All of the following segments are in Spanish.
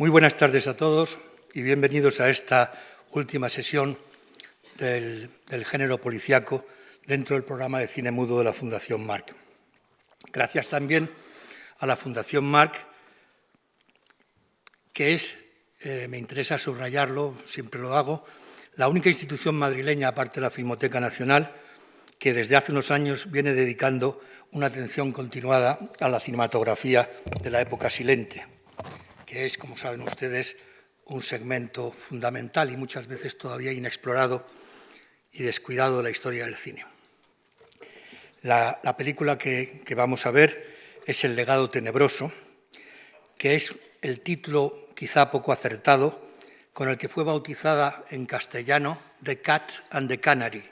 Muy buenas tardes a todos y bienvenidos a esta última sesión del género policíaco dentro del programa de cine mudo de la Fundación Marc. Gracias también a la Fundación Marc, que es, me interesa subrayarlo, siempre lo hago, la única institución madrileña, aparte de la Filmoteca Nacional, que desde hace unos años viene dedicando una atención continuada a la cinematografía de la época silente, que es, como saben ustedes, un segmento fundamental y muchas veces todavía inexplorado y descuidado de la historia del cine. La película que vamos a ver es El legado tenebroso, que es el título quizá poco acertado con el que fue bautizada en castellano The Cat and the Canary,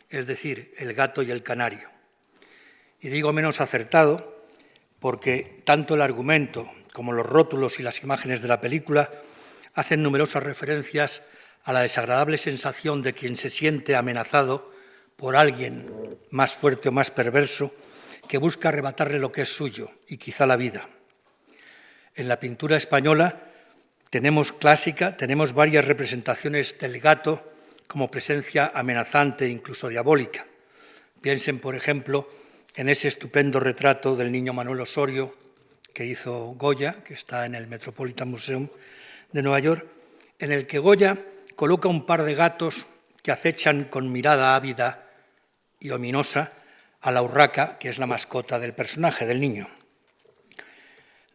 es decir, El gato y el canario. Y digo menos acertado porque tanto el argumento como los rótulos y las imágenes de la película hacen numerosas referencias a la desagradable sensación de quien se siente amenazado por alguien más fuerte o más perverso que busca arrebatarle lo que es suyo y quizá la vida. En la pintura española tenemos varias representaciones del gato como presencia amenazante e incluso diabólica. Piensen, por ejemplo, en ese estupendo retrato del niño Manuel Osorio que hizo Goya, que está en el Metropolitan Museum de Nueva York, en el que Goya coloca un par de gatos que acechan con mirada ávida y ominosa a la urraca, que es la mascota del personaje, del niño.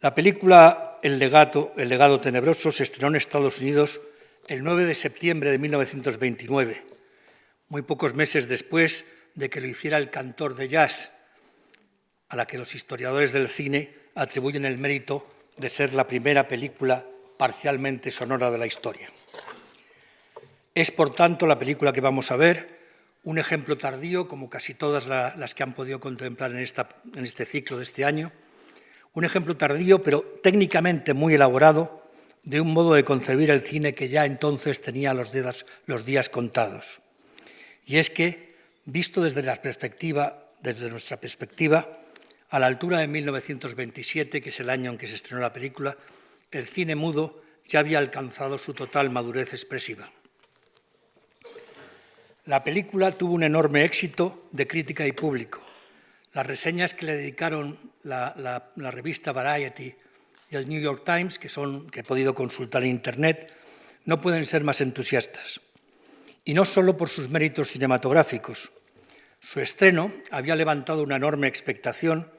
La película El legado tenebroso se estrenó en Estados Unidos el 9 de septiembre de 1929, muy pocos meses después de que lo hiciera El cantor de jazz, a la que los historiadores del cine atribuyen el mérito de ser la primera película parcialmente sonora de la historia. Es, por tanto, la película que vamos a ver un ejemplo tardío, como casi todas las que han podido contemplar en este ciclo de este año, un ejemplo tardío, pero técnicamente muy elaborado, de un modo de concebir el cine que ya entonces tenía los días contados. Y es que, visto desde nuestra perspectiva, a la altura de 1927, que es el año en que se estrenó la película, el cine mudo ya había alcanzado su total madurez expresiva. La película tuvo un enorme éxito de crítica y público. Las reseñas que le dedicaron la revista Variety y el New York Times, que he podido consultar en Internet, no pueden ser más entusiastas. Y no solo por sus méritos cinematográficos. Su estreno había levantado una enorme expectación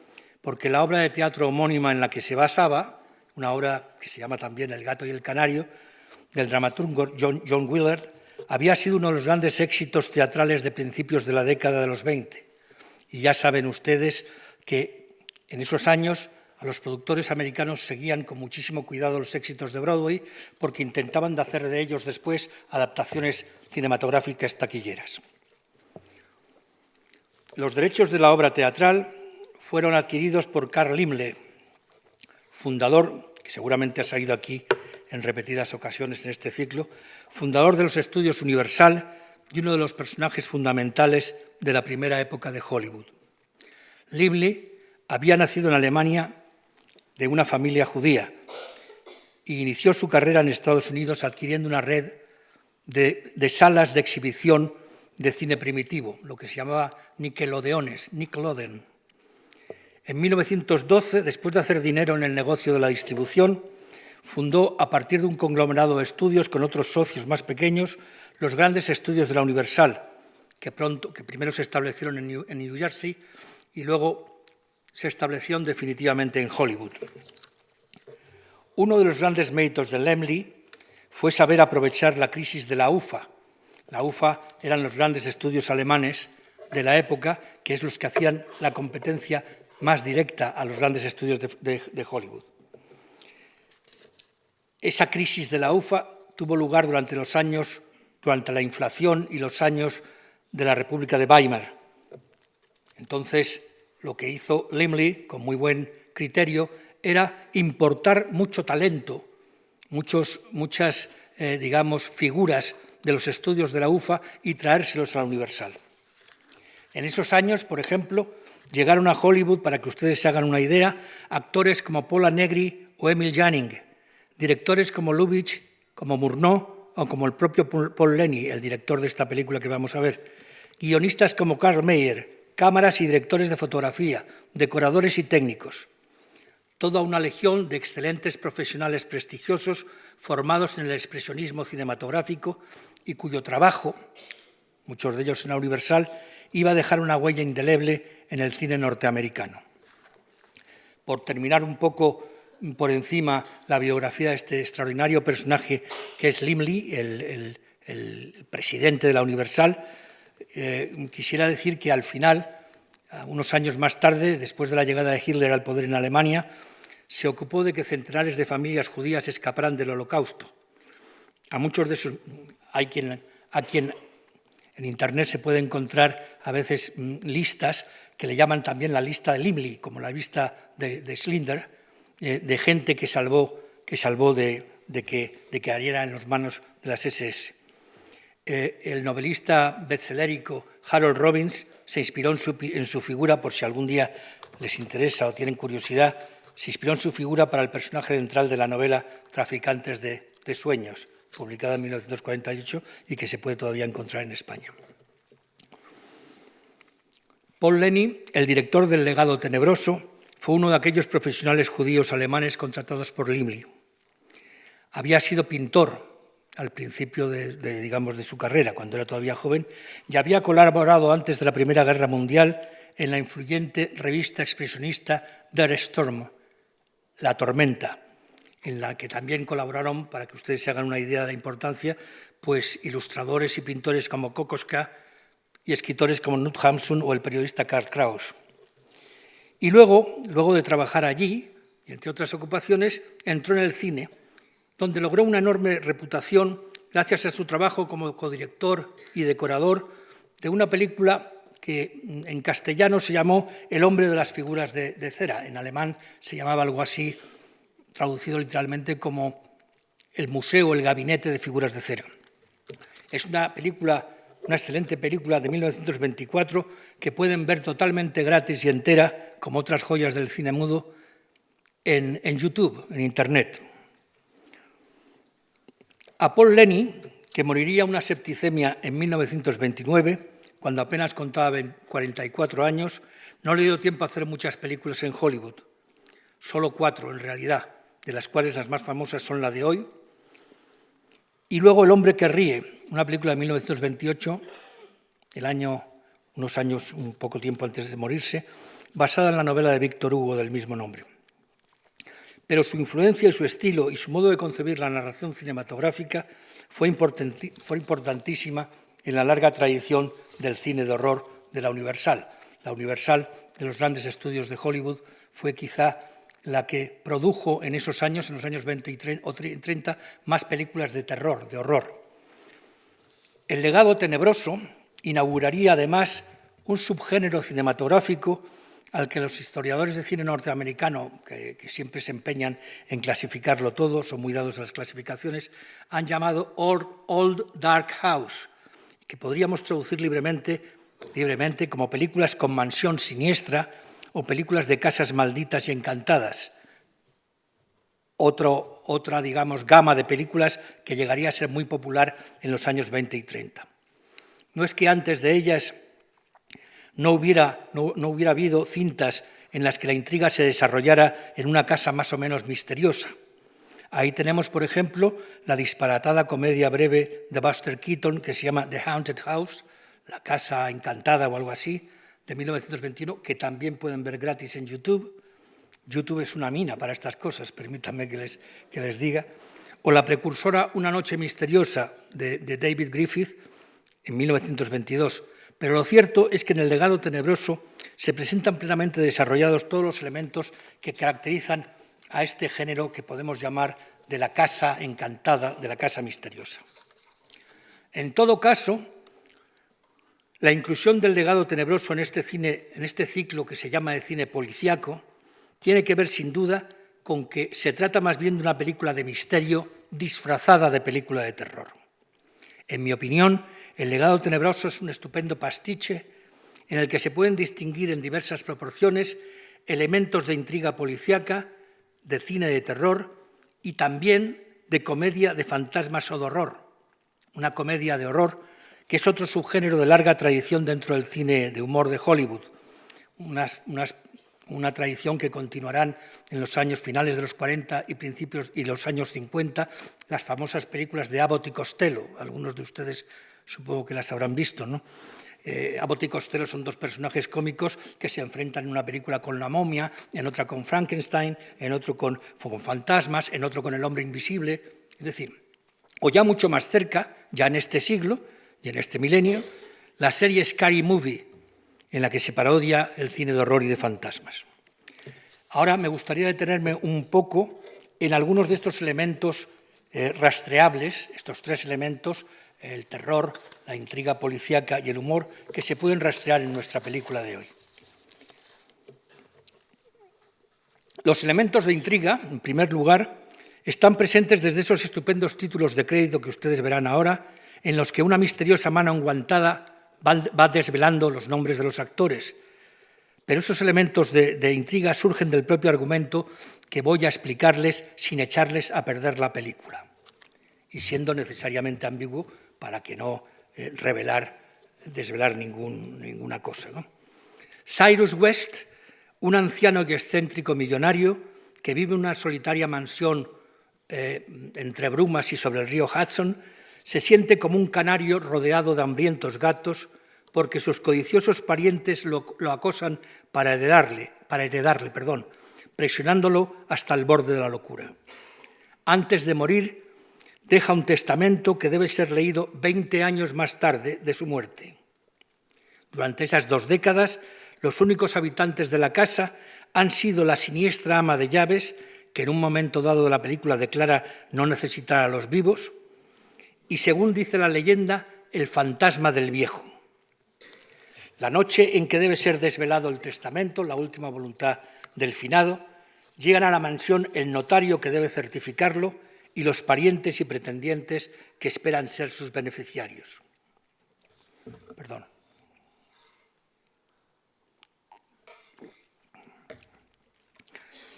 porque la obra de teatro homónima en la que se basaba, una obra que se llama también El gato y el canario, del dramaturgo John Willard, había sido uno de los grandes éxitos teatrales de principios de la década de los 20. Y ya saben ustedes que en esos años a los productores americanos seguían con muchísimo cuidado los éxitos de Broadway porque intentaban de hacer de ellos después adaptaciones cinematográficas taquilleras. Los derechos de la obra teatral fueron adquiridos por Carl Laemmle, fundador, que seguramente ha salido aquí en repetidas ocasiones en este ciclo, fundador de los estudios Universal y uno de los personajes fundamentales de la primera época de Hollywood. Laemmle había nacido en Alemania de una familia judía e inició su carrera en Estados Unidos adquiriendo una red de salas de exhibición de cine primitivo, lo que se llamaba Nickelodeon. En 1912, después de hacer dinero en el negocio de la distribución, fundó, a partir de un conglomerado de estudios con otros socios más pequeños, los grandes estudios de la Universal, que primero se establecieron en New Jersey y luego se establecieron definitivamente en Hollywood. Uno de los grandes méritos de Laemmle fue saber aprovechar la crisis de la UFA. La UFA eran los grandes estudios alemanes de la época, que es los que hacían la competencia más directa a los grandes estudios de Hollywood. Esa crisis de la UFA tuvo lugar durante la inflación y los años de la República de Weimar. Entonces, lo que hizo Laemmle, con muy buen criterio, era importar mucho talento, muchas figuras de los estudios de la UFA y traérselos a la Universal. En esos años, por ejemplo, llegaron a Hollywood, para que ustedes se hagan una idea, actores como Pola Negri o Emil Jannings, Directores como Lubitsch, como Murnau o como el propio Paul Lenny, el director de esta película que vamos a ver. Guionistas como Karl Mayer, cámaras y directores de fotografía, decoradores y técnicos. Toda una legión de excelentes profesionales prestigiosos formados en el expresionismo cinematográfico y cuyo trabajo, muchos de ellos en la Universal, iba a dejar una huella indeleble en el cine norteamericano. Por terminar un poco por encima la biografía de este extraordinario personaje que es Laemmle, el presidente de la Universal, quisiera decir que al final, unos años más tarde, después de la llegada de Hitler al poder en Alemania, se ocupó de que centenares de familias judías escaparan del Holocausto. A muchos de esos, a quien en Internet se puede encontrar a veces listas que le llaman también la lista de Laemmle, como la lista de Schindler, de gente que salvó de que cayera en las manos de las SS. El novelista bestsellérico Harold Robbins se inspiró en su figura, por si algún día les interesa o tienen curiosidad, se inspiró en su figura para el personaje central de la novela Traficantes de sueños, publicada en 1948 y que se puede todavía encontrar en España. Paul Lenny, el director del Legado Tenebroso, fue uno de aquellos profesionales judíos alemanes contratados por Laemmle. Había sido pintor al principio de su carrera, cuando era todavía joven, y había colaborado antes de la Primera Guerra Mundial en la influyente revista expresionista Der Sturm, La Tormenta, en la que también colaboraron, para que ustedes se hagan una idea de la importancia, pues ilustradores y pintores como Kokoschka y escritores como Knut Hamsun o el periodista Karl Kraus. Y luego de trabajar allí, y entre otras ocupaciones, entró en el cine, donde logró una enorme reputación gracias a su trabajo como codirector y decorador de una película que en castellano se llamó El hombre de las figuras de cera. En alemán se llamaba algo así, traducido literalmente como El museo, el gabinete de figuras de cera. Es una excelente película de 1924 que pueden ver totalmente gratis y entera, como otras joyas del cine mudo, en YouTube, en Internet. A Paul Lenny, que moriría una septicemia en 1929, cuando apenas contaba 44 años, no le dio tiempo a hacer muchas películas en Hollywood, solo 4 en realidad, de las cuales las más famosas son la de Hoy, y luego El hombre que ríe, una película de 1928, un poco tiempo antes de morirse, basada en la novela de Víctor Hugo del mismo nombre. Pero su influencia y su estilo y su modo de concebir la narración cinematográfica fue importantísima en la larga tradición del cine de horror de la Universal. La Universal, de los grandes estudios de Hollywood, fue quizá la que produjo en esos años, en los años 20 o 30, más películas de terror, de horror. El Legado Tenebroso inauguraría además un subgénero cinematográfico al que los historiadores de cine norteamericano, que siempre se empeñan en clasificarlo todo, son muy dados a las clasificaciones, han llamado Old Dark House, que podríamos traducir libremente como películas con mansión siniestra o películas de casas malditas y encantadas. Otra, digamos, gama de películas que llegaría a ser muy popular en los años 20 y 30. No es que antes de ellas no hubiera habido cintas en las que la intriga se desarrollara en una casa más o menos misteriosa. Ahí tenemos, por ejemplo, la disparatada comedia breve de Buster Keaton que se llama The Haunted House, la casa encantada o algo así, de 1921, que también pueden ver gratis en YouTube. YouTube es una mina para estas cosas, permítanme que les diga. O la precursora Una noche misteriosa de David Griffith en 1922. Pero lo cierto es que en El Legado Tenebroso se presentan plenamente desarrollados todos los elementos que caracterizan a este género que podemos llamar de la casa encantada, de la casa misteriosa. En todo caso, la inclusión del Legado Tenebroso en este ciclo que se llama de cine policíaco tiene que ver sin duda con que se trata más bien de una película de misterio disfrazada de película de terror. En mi opinión, El Legado Tenebroso es un estupendo pastiche en el que se pueden distinguir en diversas proporciones elementos de intriga policíaca, de cine de terror y también de comedia de fantasmas o de horror, una comedia de horror que es otro subgénero de larga tradición dentro del cine de humor de Hollywood, una tradición que continuarán en los años finales de los 40 y principios y los años 50, las famosas películas de Abbott y Costello. Algunos de ustedes supongo que las habrán visto, ¿no? Abbott y Costello son dos personajes cómicos que se enfrentan en una película con la momia, en otra con Frankenstein, en otro con fantasmas, en otro con el hombre invisible. Es decir, o ya mucho más cerca, ya en este siglo y en este milenio, la serie Scary Movie, en la que se parodia el cine de horror y de fantasmas. Ahora me gustaría detenerme un poco en algunos de estos elementos rastreables, estos tres elementos, el terror, la intriga policíaca y el humor, que se pueden rastrear en nuestra película de hoy. Los elementos de intriga, en primer lugar, están presentes desde esos estupendos títulos de crédito que ustedes verán ahora, en los que una misteriosa mano enguantada va desvelando los nombres de los actores. Pero esos elementos de intriga surgen del propio argumento que voy a explicarles sin echarles a perder la película y siendo necesariamente ambiguo para que no desvelar ninguna cosa, ¿no? Cyrus West, un anciano y excéntrico millonario que vive en una solitaria mansión entre brumas y sobre el río Hudson, se siente como un canario rodeado de hambrientos gatos porque sus codiciosos parientes lo acosan para heredarle, presionándolo hasta el borde de la locura. Antes de morir, deja un testamento que debe ser leído 20 años más tarde de su muerte. Durante esas 2 décadas, los únicos habitantes de la casa han sido la siniestra ama de llaves, que en un momento dado de la película declara no necesitar a los vivos, y según dice la leyenda, el fantasma del viejo. La noche en que debe ser desvelado el testamento, la última voluntad del finado, llegan a la mansión el notario que debe certificarlo y los parientes y pretendientes que esperan ser sus beneficiarios. Perdón.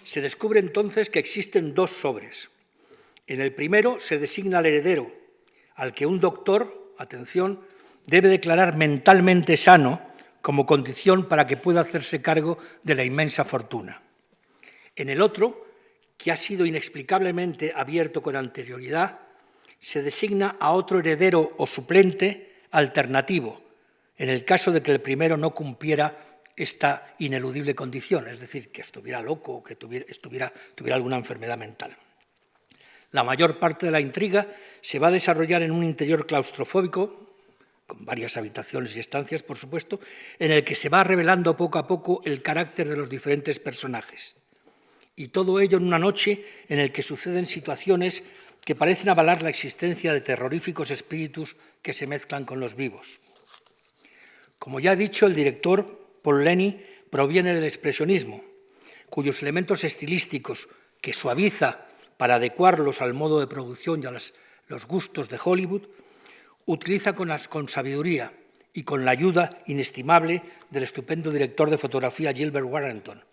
Se descubre entonces que existen 2 sobres. En el primero se designa al heredero, al que un doctor, atención, debe declarar mentalmente sano como condición para que pueda hacerse cargo de la inmensa fortuna. En el otro, que ha sido inexplicablemente abierto con anterioridad, se designa a otro heredero o suplente alternativo, en el caso de que el primero no cumpliera esta ineludible condición, es decir, que estuviera loco o que tuviera alguna enfermedad mental. La mayor parte de la intriga se va a desarrollar en un interior claustrofóbico, con varias habitaciones y estancias, por supuesto, en el que se va revelando poco a poco el carácter de los diferentes personajes. Y todo ello en una noche en la que suceden situaciones que parecen avalar la existencia de terroríficos espíritus que se mezclan con los vivos. Como ya he dicho, el director Paul Leni proviene del expresionismo, cuyos elementos estilísticos, que suaviza para adecuarlos al modo de producción y a los gustos de Hollywood, utiliza con sabiduría y con la ayuda inestimable del estupendo director de fotografía Gilbert Warrenton,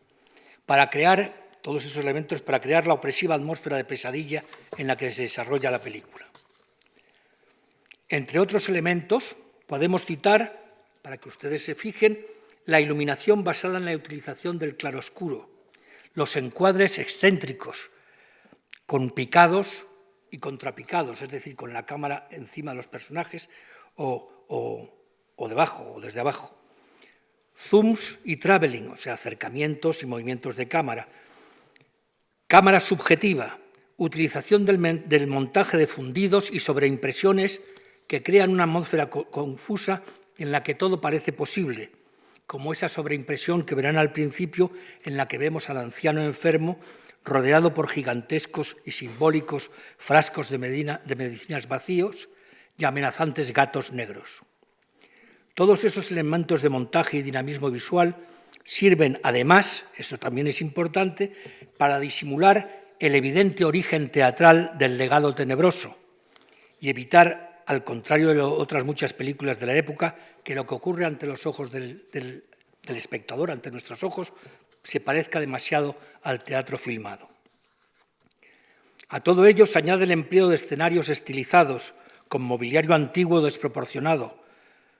para crear todos esos elementos, para crear la opresiva atmósfera de pesadilla en la que se desarrolla la película. Entre otros elementos, podemos citar, para que ustedes se fijen, la iluminación basada en la utilización del claroscuro, los encuadres excéntricos, con picados y contrapicados, es decir, con la cámara encima de los personajes o debajo o desde abajo. Zooms y traveling, o sea, acercamientos y movimientos de cámara. Cámara subjetiva, utilización del montaje de fundidos y sobreimpresiones que crean una atmósfera confusa en la que todo parece posible, como esa sobreimpresión que verán al principio en la que vemos al anciano enfermo rodeado por gigantescos y simbólicos frascos de medicinas vacíos y amenazantes gatos negros. Todos esos elementos de montaje y dinamismo visual sirven, además, eso también es importante, para disimular el evidente origen teatral del legado tenebroso y evitar, al contrario de otras muchas películas de la época, que lo que ocurre ante los ojos del espectador, ante nuestros ojos, se parezca demasiado al teatro filmado. A todo ello se añade el empleo de escenarios estilizados, con mobiliario antiguo desproporcionado.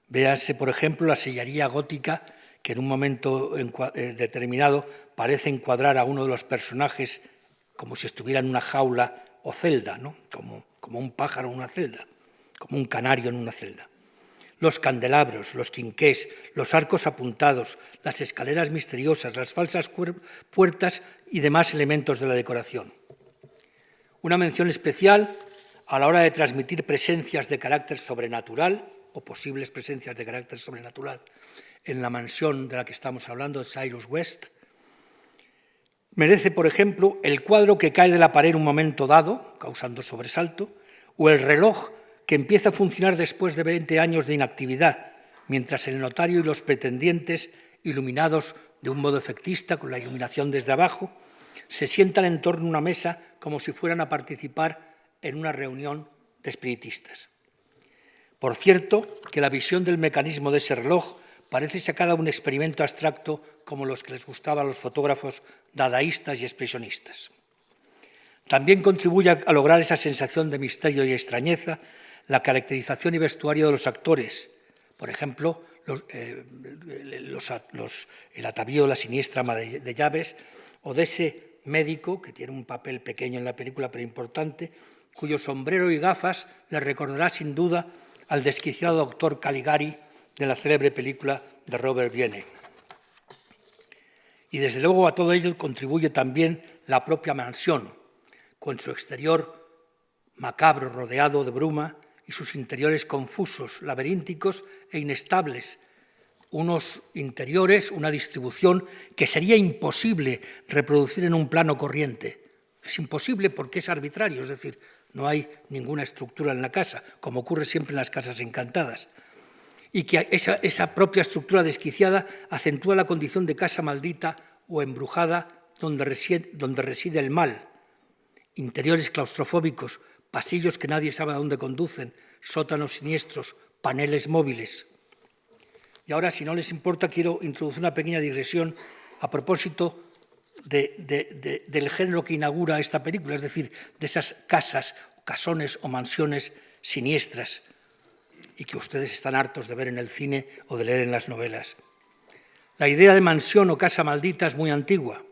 Véase, por ejemplo, la sillería gótica, que en un momento determinado parece encuadrar a uno de los personajes como si estuviera en una jaula o celda, ¿no? como un pájaro en una celda, como un canario en una celda. Los candelabros, los quinqués, los arcos apuntados, las escaleras misteriosas, las falsas puertas y demás elementos de la decoración. Una mención especial a la hora de transmitir presencias de carácter sobrenatural o posibles presencias de carácter sobrenatural en la mansión de la que estamos hablando, Cyrus West. Merece, por ejemplo, el cuadro que cae de la pared en un momento dado, causando sobresalto, o el reloj que empieza a funcionar después de 20 años de inactividad, mientras el notario y los pretendientes, iluminados de un modo efectista, con la iluminación desde abajo, se sientan en torno a una mesa como si fueran a participar en una reunión de espiritistas. Por cierto, que la visión del mecanismo de ese reloj parece sacada de un experimento abstracto como los que les gustaba a los fotógrafos dadaístas y expresionistas. También contribuye a lograr esa sensación de misterio y extrañeza la caracterización y vestuario de los actores. Por ejemplo, el atavío de la siniestra ama de llaves o de ese médico, que tiene un papel pequeño en la película pero importante, cuyo sombrero y gafas le recordará sin duda al desquiciado doctor Caligari de la célebre película de Robert Wiene. Y desde luego a todo ello contribuye también la propia mansión, con su exterior macabro rodeado de bruma y sus interiores confusos, laberínticos e inestables, unos interiores, una distribución que sería imposible reproducir en un plano corriente. Es imposible porque es arbitrario, es decir, no hay ninguna estructura en la casa, como ocurre siempre en las casas encantadas. Y que esa propia estructura desquiciada acentúa la condición de casa maldita o embrujada donde reside el mal. Interiores claustrofóbicos, pasillos que nadie sabe a dónde conducen, sótanos siniestros, paneles móviles. Y ahora, si no les importa, quiero introducir una pequeña digresión a propósito del género que inaugura esta película, es decir, de esas casas, casones o mansiones siniestras y que ustedes están hartos de ver en el cine o de leer en las novelas. La idea de mansión o casa maldita es muy antigua.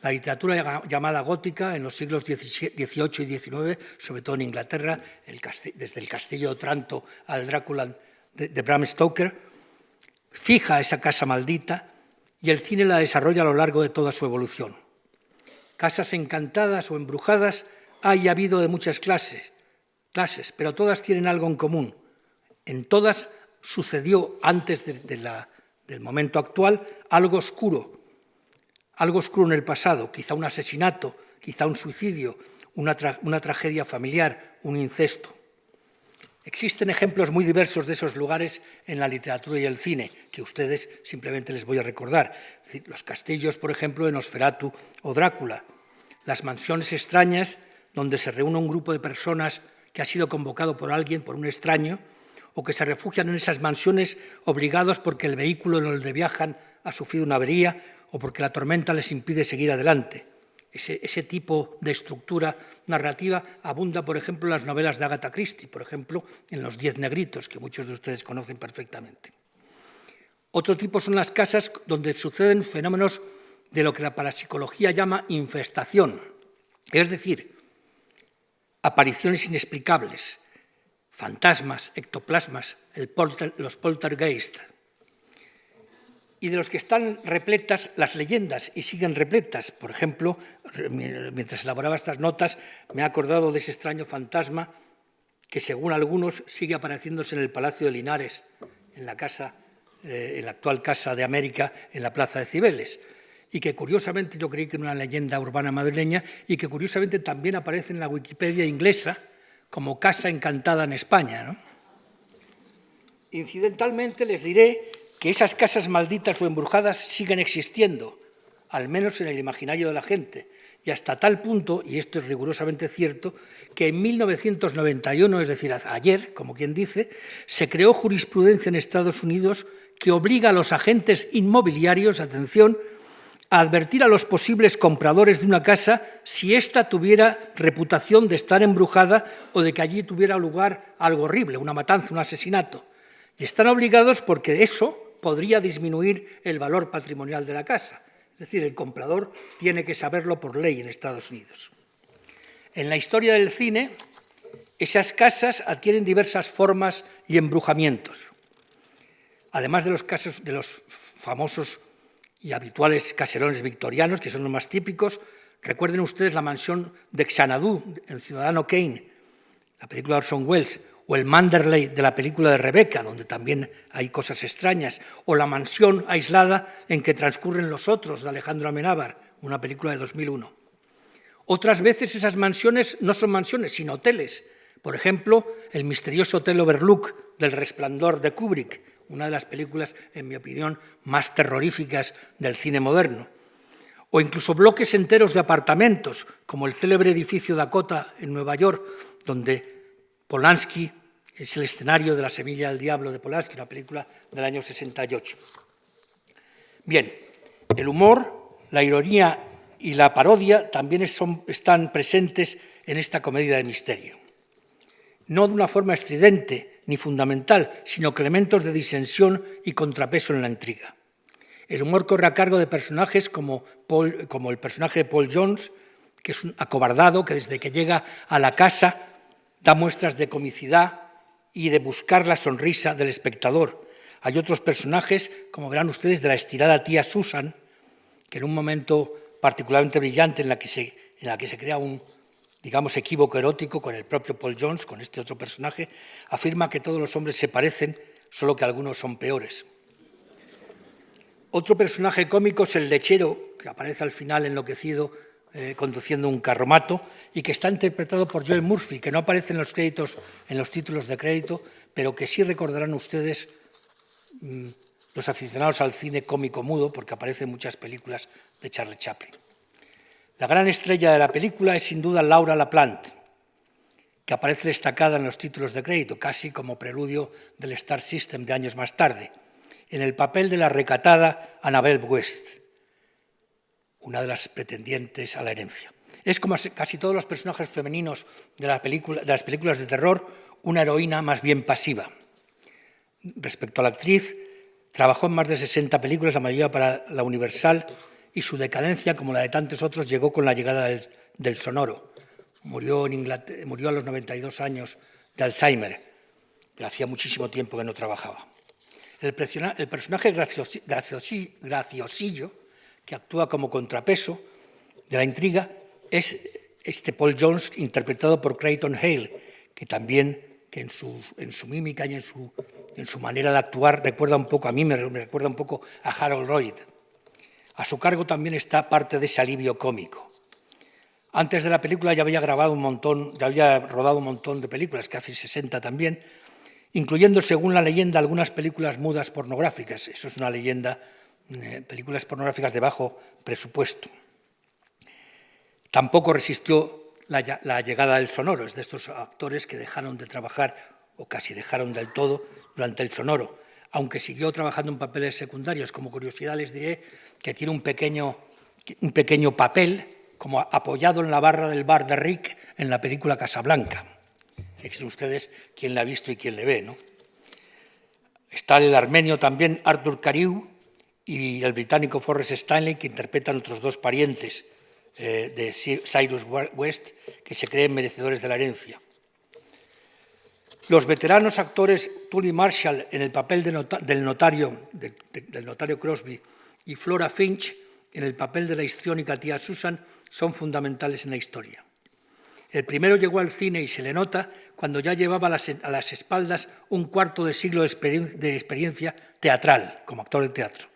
La literatura llamada gótica en los siglos XVIII y XIX, sobre todo en Inglaterra, desde el Castillo de Otranto al Drácula de Bram Stoker, fija esa casa maldita y el cine la desarrolla a lo largo de toda su evolución. Casas encantadas o embrujadas hay y ha habido de muchas clases, pero todas tienen algo en común. En todas sucedió, antes del momento actual, algo oscuro en el pasado, quizá un asesinato, quizá un suicidio, una tragedia familiar, un incesto. Existen ejemplos muy diversos de esos lugares en la literatura y el cine, que ustedes simplemente les voy a recordar. Es decir, los castillos, por ejemplo, de Nosferatu o Drácula, las mansiones extrañas donde se reúne un grupo de personas que ha sido convocado por alguien, por un extraño, o que se refugian en esas mansiones obligados porque el vehículo en el que viajan ha sufrido una avería o porque la tormenta les impide seguir adelante. Ese tipo de estructura narrativa abunda, por ejemplo, en las novelas de Agatha Christie, por ejemplo, en Los 10 negritos, que muchos de ustedes conocen perfectamente. Otro tipo son las casas donde suceden fenómenos de lo que la parapsicología llama infestación, es decir, apariciones inexplicables, fantasmas, ectoplasmas, los poltergeist, y de los que están repletas las leyendas y siguen repletas. Por ejemplo, mientras elaboraba estas notas, me he acordado de ese extraño fantasma que, según algunos, sigue apareciéndose en el Palacio de Linares, en la actual Casa de América, en la Plaza de Cibeles, y que curiosamente yo creí que era una leyenda urbana madrileña y que curiosamente también aparece en la Wikipedia inglesa como Casa Encantada en España, ¿no? Incidentalmente les diré que esas casas malditas o embrujadas siguen existiendo, al menos en el imaginario de la gente, y hasta tal punto, y esto es rigurosamente cierto, que en 1991, es decir, ayer, como quien dice, se creó jurisprudencia en Estados Unidos que obliga a los agentes inmobiliarios, atención, a advertir a los posibles compradores de una casa si ésta tuviera reputación de estar embrujada o de que allí tuviera lugar algo horrible, una matanza, un asesinato. Y están obligados porque eso podría disminuir el valor patrimonial de la casa. Es decir, el comprador tiene que saberlo por ley en Estados Unidos. En la historia del cine, esas casas adquieren diversas formas y embrujamientos. Además de los casos de los famosos y habituales caserones victorianos, que son los más típicos, recuerden ustedes la mansión de Xanadu, en Ciudadano Kane, la película de Orson Welles, o el Manderley de la película de Rebecca, donde también hay cosas extrañas, o la mansión aislada en que transcurren Los Otros, de Alejandro Amenábar, una película de 2001. Otras veces esas mansiones no son mansiones, sino hoteles. Por ejemplo, el misterioso Hotel Overlook del Resplandor de Kubrick, una de las películas, en mi opinión, más terroríficas del cine moderno. O incluso bloques enteros de apartamentos, como el célebre edificio Dakota en Nueva York, donde Polanski es el escenario de La semilla del diablo de Polanski, una película del año 68. Bien, el humor, la ironía y la parodia también están presentes en esta comedia de misterio. No de una forma estridente ni fundamental, sino que elementos de disensión y contrapeso en la intriga. El humor corre a cargo de personajes como el personaje de Paul Jones, que es un acobardado que desde que llega a la casa da muestras de comicidad y de buscar la sonrisa del espectador. Hay otros personajes, como verán ustedes, de la estirada tía Susan, que en un momento particularmente brillante en la que se crea un, digamos, equívoco erótico con el propio Paul Jones, con este otro personaje, afirma que todos los hombres se parecen, solo que algunos son peores. Otro personaje cómico es el lechero, que aparece al final enloquecido conduciendo un carromato y que está interpretado por Joel Murphy, que no aparece en los créditos, en los títulos de crédito, pero que sí recordarán ustedes los aficionados al cine cómico mudo, porque aparece en muchas películas de Charlie Chaplin. La gran estrella de la película es sin duda Laura LaPlante, que aparece destacada en los títulos de crédito, casi como preludio del Star System de años más tarde, en el papel de la recatada Annabelle West, una de las pretendientes a la herencia. Es, como casi todos los personajes femeninos de las películas de terror, una heroína más bien pasiva. Respecto a la actriz, trabajó en más de 60 películas, la mayoría para la Universal, y su decadencia, como la de tantos otros, llegó con la llegada del sonoro. Murió a los 92 años de Alzheimer, pero hacía muchísimo tiempo que no trabajaba. El personaje graciosillo, que actúa como contrapeso de la intriga, es este Paul Jones, interpretado por Creighton Hale, que también en su mímica y en su manera de actuar recuerda un poco, a mí me recuerda un poco a Harold Lloyd. A su cargo también está parte de ese alivio cómico. Antes de la película ya había rodado un montón de películas, casi 60 también, incluyendo, según la leyenda, algunas películas mudas pornográficas. Eso es una leyenda, películas pornográficas de bajo presupuesto. Tampoco resistió la llegada del sonoro, es de estos actores que dejaron de trabajar, o casi dejaron del todo, durante el sonoro, aunque siguió trabajando en papeles secundarios. Como curiosidad les diré que tiene un pequeño papel como apoyado en la barra del bar de Rick en la película Casablanca. Fíjense ustedes quién la ha visto y quién le ve, ¿no? Está el armenio también Arthur Cariou y el británico Forrest Stanley, que interpretan otros dos parientes de Cyrus West, que se creen merecedores de la herencia. Los veteranos actores Tully Marshall en el papel del notario Crosby y Flora Finch en el papel de la histriónica tía Susan son fundamentales en la historia. El primero llegó al cine y se le nota cuando ya llevaba a las espaldas un cuarto de siglo de experiencia teatral, como actor de teatro.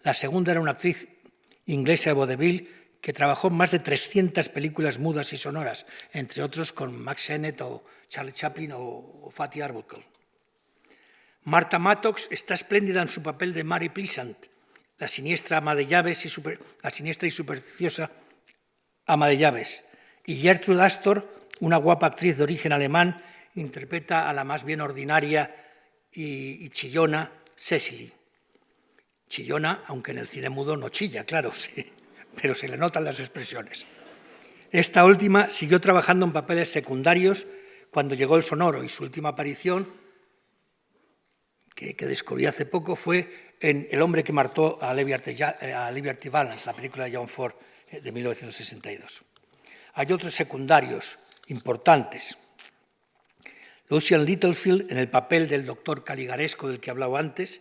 La segunda era una actriz inglesa de vodevil que trabajó en más de 300 películas mudas y sonoras, entre otros con Max Sennett o Charlie Chaplin o Fatty Arbuckle. Martha Mattox está espléndida en su papel de Mary Pleasant, la siniestra ama de llaves la siniestra y supersticiosa ama de llaves. Y Gertrude Astor, una guapa actriz de origen alemán, interpreta a la más bien ordinaria y chillona Cecily. Chillona, aunque en el cine mudo no chilla, claro, sí. pero se le notan las expresiones. Esta última siguió trabajando en papeles secundarios cuando llegó el sonoro y su última aparición, que descubrí hace poco, fue en El hombre que mató a Liberty Valance, la película de John Ford de 1962. Hay otros secundarios importantes. Lucian Littlefield, en el papel del doctor caligaresco del que hablaba antes,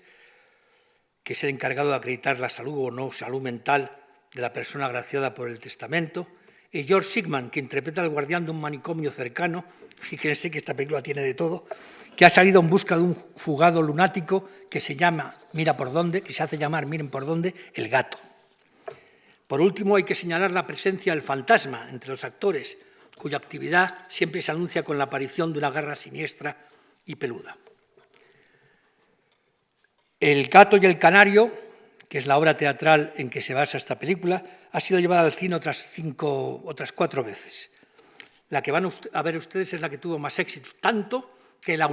que es el encargado de acreditar la salud o no salud mental de la persona agraciada por el testamento, y George Sigman, que interpreta al guardián de un manicomio cercano, fíjense que esta película tiene de todo, que ha salido en busca de un fugado lunático que se llama, mira por dónde, que se hace llamar, miren por dónde, el gato. Por último, hay que señalar la presencia del fantasma entre los actores, cuya actividad siempre se anuncia con la aparición de una garra siniestra y peluda. El gato y el canario, que es la obra teatral en que se basa esta película, ha sido llevada al cine otras 4 veces. La que van a ver ustedes es la que tuvo más éxito, tanto que la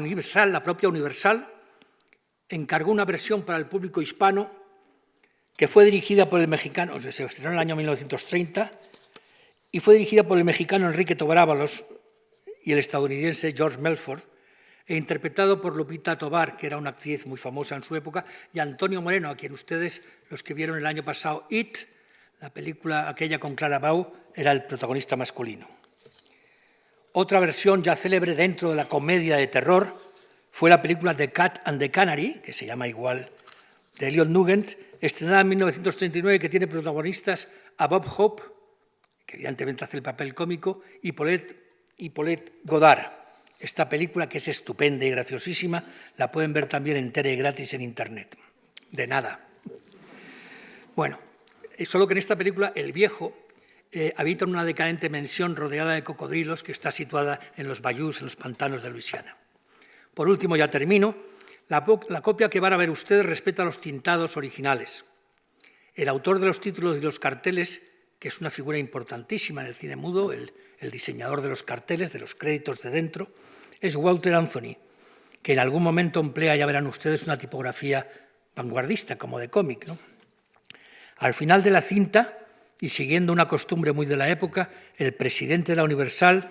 propia Universal, encargó una versión para el público hispano que fue dirigida por el mexicano, se estrenó en el año 1930, y fue dirigida por el mexicano Enrique Tovar Ábalos y el estadounidense George Melford, e interpretado por Lupita Tovar, que era una actriz muy famosa en su época, y Antonio Moreno, a quien ustedes, los que vieron el año pasado It, la película aquella con Clara Bow, era el protagonista masculino. Otra versión ya célebre dentro de la comedia de terror fue la película The Cat and the Canary, que se llama igual, de Elliot Nugent, estrenada en 1939, que tiene protagonistas a Bob Hope, que evidentemente hace el papel cómico, y Paulette Goddard. Esta película, que es estupenda y graciosísima, la pueden ver también entera y gratis en Internet. De nada. Bueno, solo que en esta película el viejo habita en una decadente mansión rodeada de cocodrilos que está situada en los bayous, en los pantanos de Luisiana. Por último, ya termino, la copia que van a ver ustedes respeta los tintados originales. El autor de los títulos y los carteles, que es una figura importantísima en el cine mudo, el diseñador de los carteles, de los créditos de dentro, es Walter Anthony, que en algún momento emplea, ya verán ustedes, una tipografía vanguardista, como de cómic, ¿no? Al final de la cinta, y siguiendo una costumbre muy de la época, el presidente de la Universal,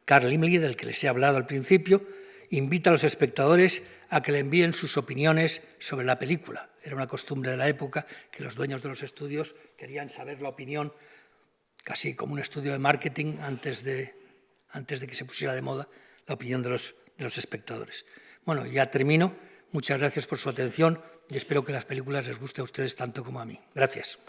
Carl Laemmle, del que les he hablado al principio, invita a los espectadores a que le envíen sus opiniones sobre la película. Era una costumbre de la época que los dueños de los estudios querían saber la opinión, casi como un estudio de marketing antes de que se pusiera de moda, la opinión de los espectadores. Bueno, ya termino. Muchas gracias por su atención y espero que las películas les guste a ustedes tanto como a mí. Gracias.